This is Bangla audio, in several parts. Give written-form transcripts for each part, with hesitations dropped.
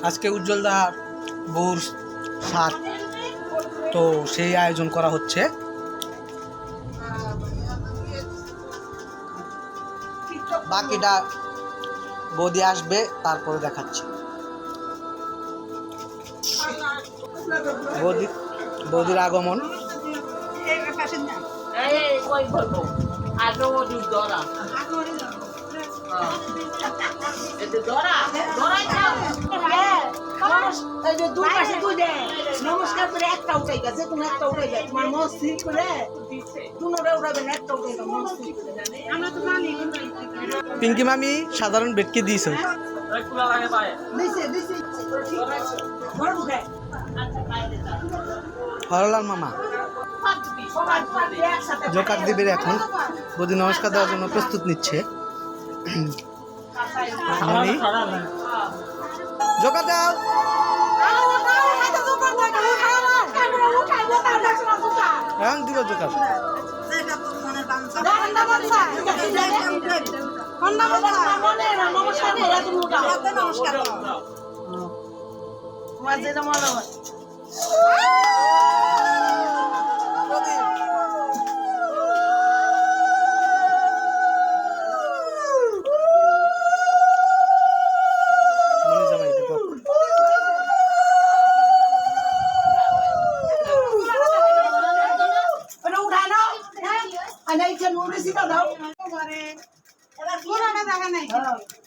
আজকে উজ্জ্বলদার বউর সাত, তো সেই আয়োজন করা হচ্ছে। বাকিটা বৌদি আসবে, তারপরে দেখাচ্ছি। বৌদির আগমন। নমস্কার করে একটা উঠাই গেছে, তুমি একটা উঠাই যায় তোমার মসজিদ করে দুনোরে উঠাবেন, একটা উঠাই পিঙ্কি মামি সাধারণ বেটকে দিয়েছে। হরলাল মামা জোকার দিবের এখন বৌদি নমস্কার দেওয়ার জন্য প্রস্তুত নিচ্ছে। জোকার দাও। এখন দিব জোকার।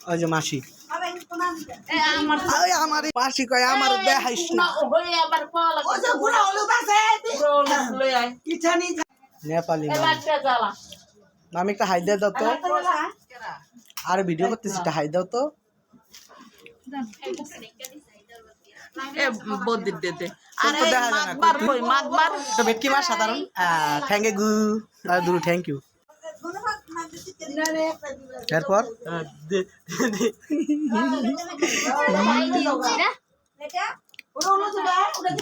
ওই যে মাসি, আমার মাসি কয় আমার দেখাইস না। নেপালি আমি একটা হাই দাও তো, আর ভিডিও করতেছি, একটা হাই দাও তো। ভেটকি মাছ সাধারণ থ্যাংক ইউ দুরু থ্যাংক ইউ। এরপর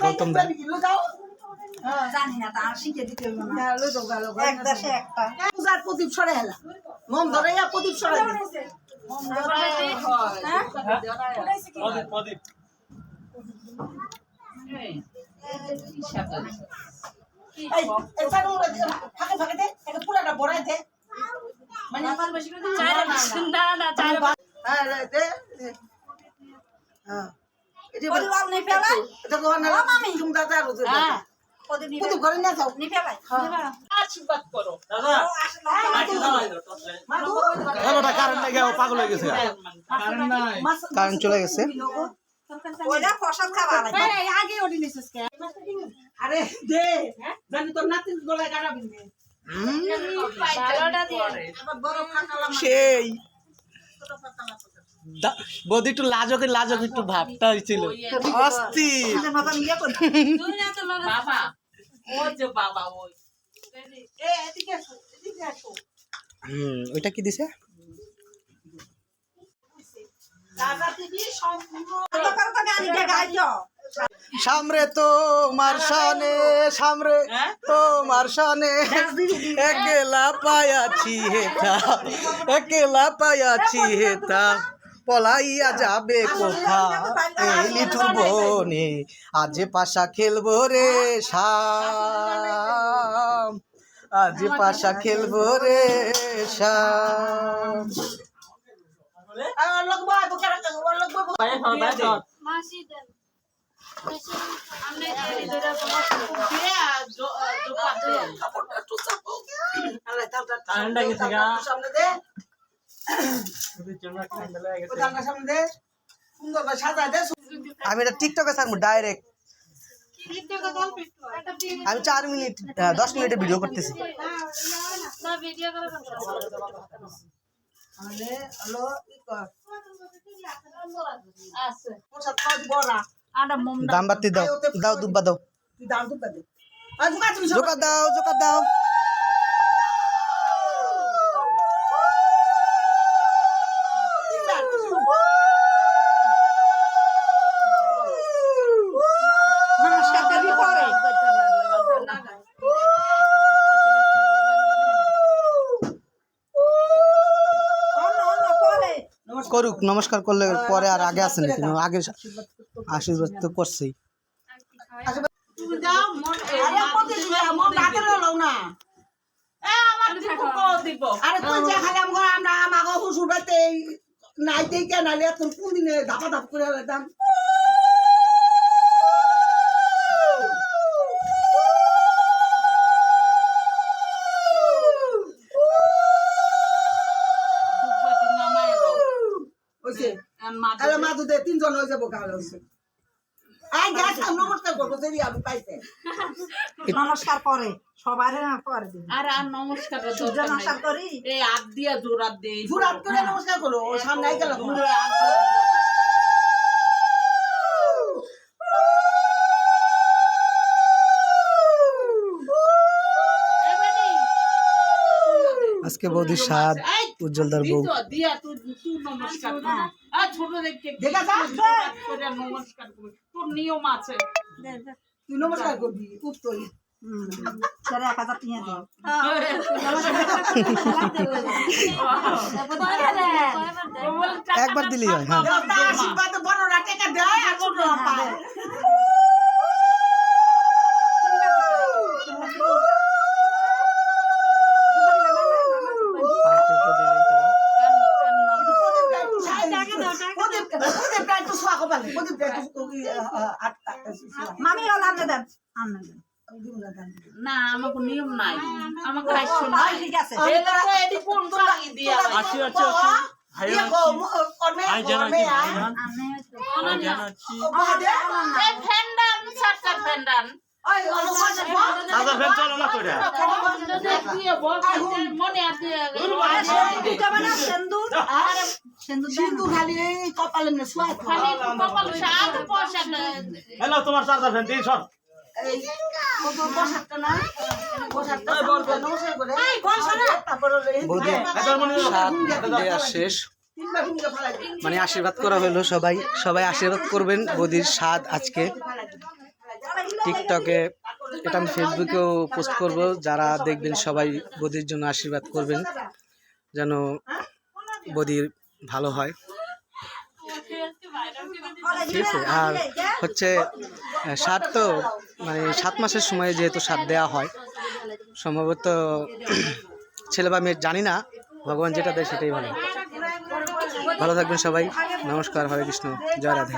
গৌতম দা প্রদীপ সরে এলা মন ধরে প্রদীপ সরে ফাঁকে দে, পুরাটা বড়াই দে, মানে পাগল হয়ে গেছে, কারেন্ট চলে গেছে। আরে দে জানি তোর নাতির গলায় কাটাবি সেই বৌদি একটু লাজক একটু ভাবটা হয়েছিল অস্থির। ওইটা কি দিছে? সামরে তোমার শানে, সামরে তোমার শানে, একলা পায়াছি হেতা, একলা পায়াছি হেতা, পলাইয়া যাবে কোথা এই লিঠুর বনে, আজে পাশা খেলবো রে শাম, আজে পাশা খেলবো রে শাম। আমি এটা টিকটকে ছাড়বো ডাইরেক্ট। আমি 4 মিনিট 10 মিনিটের ভিডিও করতেছি। দাম বাতি দাও, দাও দুব্বা দাও, জোকার দাও, জোকার দাও। করুক, নমস্কার করলে পরে আর আগে আসে না, কিন্তু আগে আশীর্বাদ তো করছেই। তুমি যাও আরে কত দিবা মন রাতে লও না আমার দিব দিব আরে তুই যা খালি আমরা আমাগো হুসুর বাতে নাইতেই কেন আলে তোর কোন দিনে ধাপা ধাপ করে দাম ওইছে আরে মাদু দে তিনজন হয়ে যাবো কাল হইছে আই গাছ নমস্কার করব যদি আমি পাইতে নমস্কার করে সবার করে দিন আর নমস্কার নমস্কার করি এই হাত দিয়া জোরাত দেই জুরাত করে নমস্কার করো ও সামনে আই গেল আজকে বৌদির স্বাদ, উজ্জ্বলদার বউ। দিয়া তুই নমস্কার আর ছোট দেখতে দেখা যা করে নমস্কার করবি, তোর নিয়ম আছে। তুই নমস্কার করবি উত্তর তাহলে 1000 টাকা দিও একবার দিলেই হয়। হ্যাঁ, আশীর্বাদ বড়রা টাকা দেয় আর ছোটরা পায় মামি হল আনতে দেন না আমাকে নিয়ম নাই, আমাকে রাখছো না। ঠিক আছে এটি কোন লাগি দিয়া এই ফেন্ডান সারকার ফেন্ডান মনে আছে সিন্দুর সিন্দুর সিন্ধু খালি কপালে সোয়া খালি কপাল সাত পয়সা হ্যালো তোমার চার্জার ফ্যান দিন সর এই পোশাকটা না পোশাকটা নমস্কার করে তারপর বৌদি স্বাদ দেওয়া শেষ, মানে আশীর্বাদ করা হলো। সবাই আশীর্বাদ করবেন বৌদির স্বাদ আজকে। টিকটকে এটা আমি ফেসবুকেও পোস্ট করব, যারা দেখবেন সবাই বৌদির জন্য আশীর্বাদ করবেন যেন বৌদির ভালো হয়। ঠিক আছে। আর হচ্ছে স্বাদ তো মানে 7 মাসের সময় যেহেতু স্বাদ দেওয়া হয়, সম্ভবত ছেলে বা মেয়ে জানি না, ভগবান যেটা দেয় সেটাই ভালো। ভালো থাকবেন সবাই। নমস্কার, হরে কৃষ্ণ, জয় রাধে।